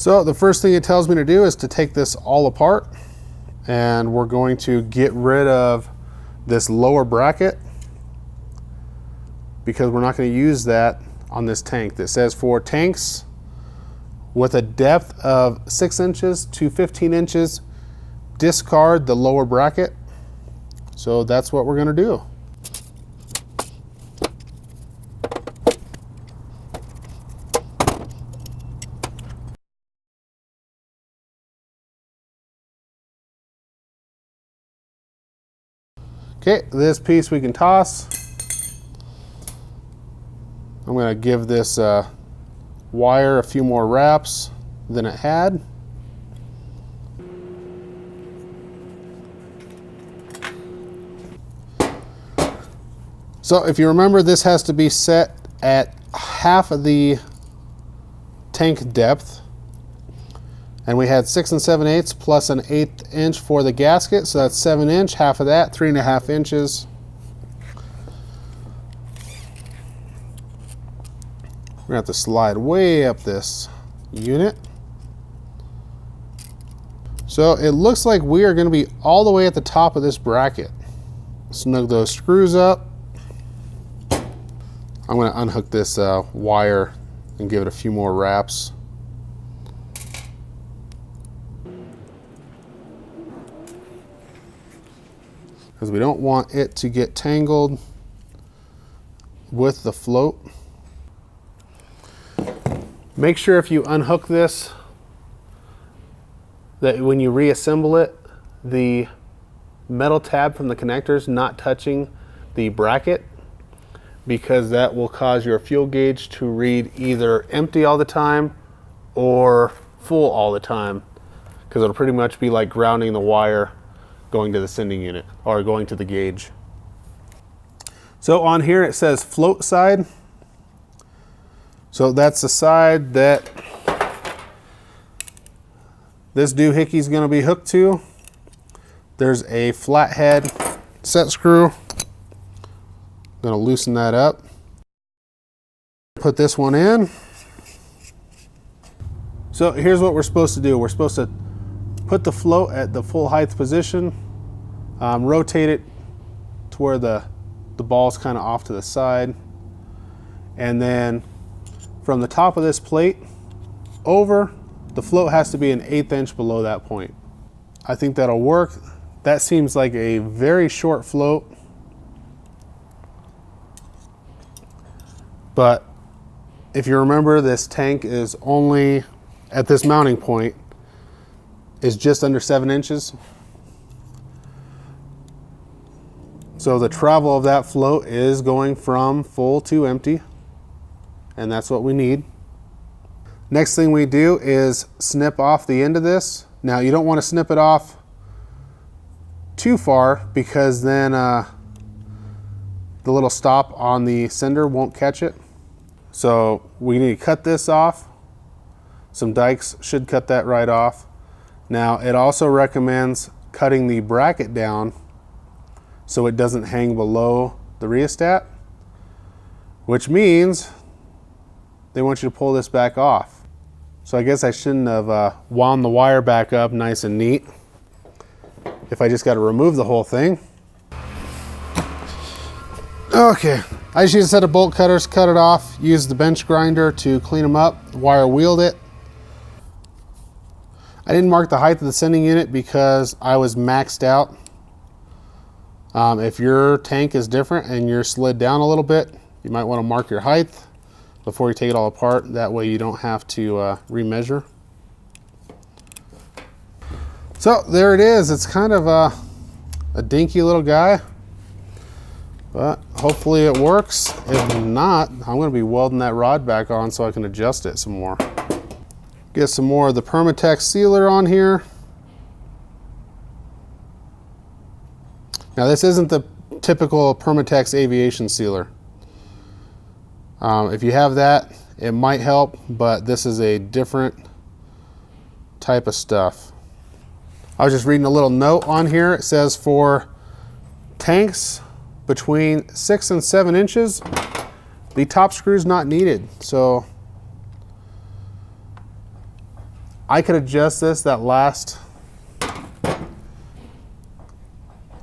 So the first thing it tells me to do is to take this all apart, and we're going to get rid of this lower bracket because we're not going to use that on this tank. That says for tanks with a depth of 6 inches to 15 inches, discard the lower bracket. So that's what we're going to do. Okay, this piece we can toss. I'm going to give this wire a few more wraps than it had. So if you remember, this has to be set at half of the tank depth. And we had 6 7/8 plus an 1/8 inch for the gasket, so that's 7 inch, half of that, 3.5 inches. We're gonna have to slide way up this unit. So it looks like we are gonna be all the way at the top of this bracket. Snug those screws up. I'm gonna unhook this wire and give it a few more wraps. Because we don't want it to get tangled with the float. Make sure if you unhook this that when you reassemble it, the metal tab from the connectors not touching the bracket, because that will cause your fuel gauge to read either empty all the time or full all the time, because it'll pretty much be like grounding the wire going to the sending unit or going to the gauge. So on here it says float side. So that's the side that this doohickey is going to be hooked to. There's a flathead set screw. I'm going to loosen that up. Put this one in. So here's what we're supposed to do. We're supposed to put the float at the full height position, rotate it to where the ball's kind of off to the side, and then from the top of this plate over, the float has to be an 1/8 inch below that point. I think that'll work. That seems like a very short float, but if you remember, this tank is only, at this mounting point, is just under 7 inches. So the travel of that float is going from full to empty, and that's what we need. Next thing we do is snip off the end of this. Now you don't want to snip it off too far, because then the little stop on the sender won't catch it. So we need to cut this off. Some dikes should cut that right off. Now it also recommends cutting the bracket down so it doesn't hang below the rheostat, which means they want you to pull this back off. So I guess I shouldn't have wound the wire back up nice and neat if I just got to remove the whole thing. Okay, I just used a set of bolt cutters, cut it off, used the bench grinder to clean them up, wire wheeled it. I didn't mark the height of the sending unit because I was maxed out. If your tank is different and you're slid down a little bit, you might want to mark your height before you take it all apart. That way you don't have to remeasure. So there it is. It's kind of a dinky little guy, but hopefully it works. If not, I'm going to be welding that rod back on so I can adjust it some more. Get some more of the Permatex sealer on here. Now this isn't the typical Permatex aviation sealer. If you have that, it might help, but this is a different type of stuff. I was just reading a little note on here. It says for tanks between 6 and 7 inches, the top screw is not needed. So I could adjust this that last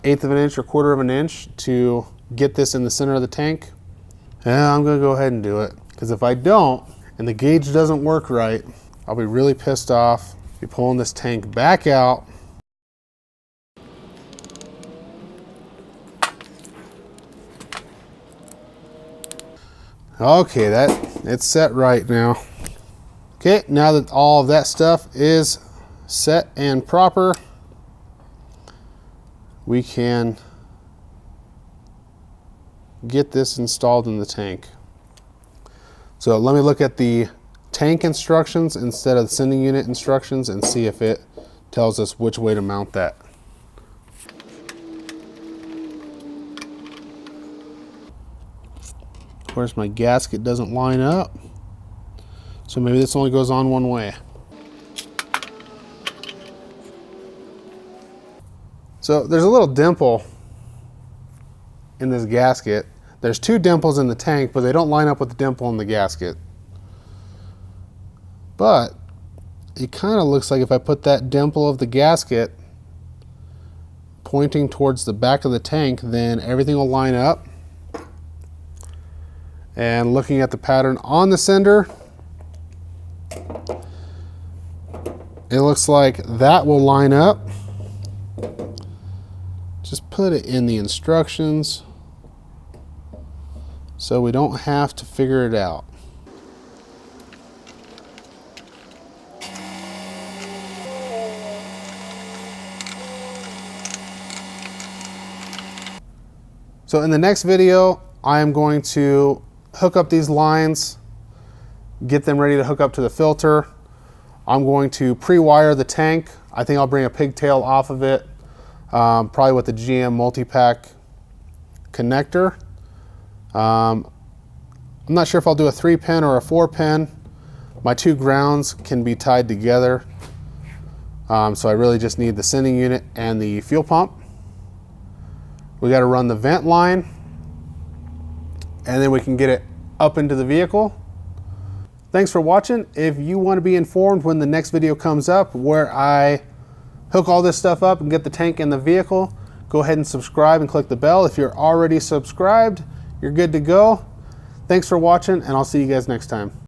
1/8 of an inch or 1/4 of an inch to get this in the center of the tank. And I'm gonna go ahead and do it, because if I don't and the gauge doesn't work right, I'll be really pissed off. Be pulling this tank back out. Okay, it's set right now. Okay, now that all of that stuff is set and proper, we can get this installed in the tank. So let me look at the tank instructions instead of the sending unit instructions and see if it tells us which way to mount that. Of course, my gasket doesn't line up, so maybe this only goes on one way. So there's a little dimple in this gasket. There's 2 dimples in the tank, but they don't line up with the dimple in the gasket. But it kind of looks like if I put that dimple of the gasket pointing towards the back of the tank, then everything will line up. And looking at the pattern on the sender, it looks like that will line up. Just put it in the instructions so we don't have to figure it out. So in the next video, I am going to hook up these lines, get them ready to hook up to the filter. I'm going to pre-wire the tank. I think I'll bring a pigtail off of it, probably with the GM multi-pack connector. I'm not sure if I'll do a 3-pin or a 4-pin. My 2 grounds can be tied together. So I really just need the sending unit and the fuel pump. We got to run the vent line, and then we can get it up into the vehicle. Thanks for watching. If you want to be informed when the next video comes up where I hook all this stuff up and get the tank in the vehicle, go ahead and subscribe and click the bell. If you're already subscribed, you're good to go. Thanks for watching, and I'll see you guys next time.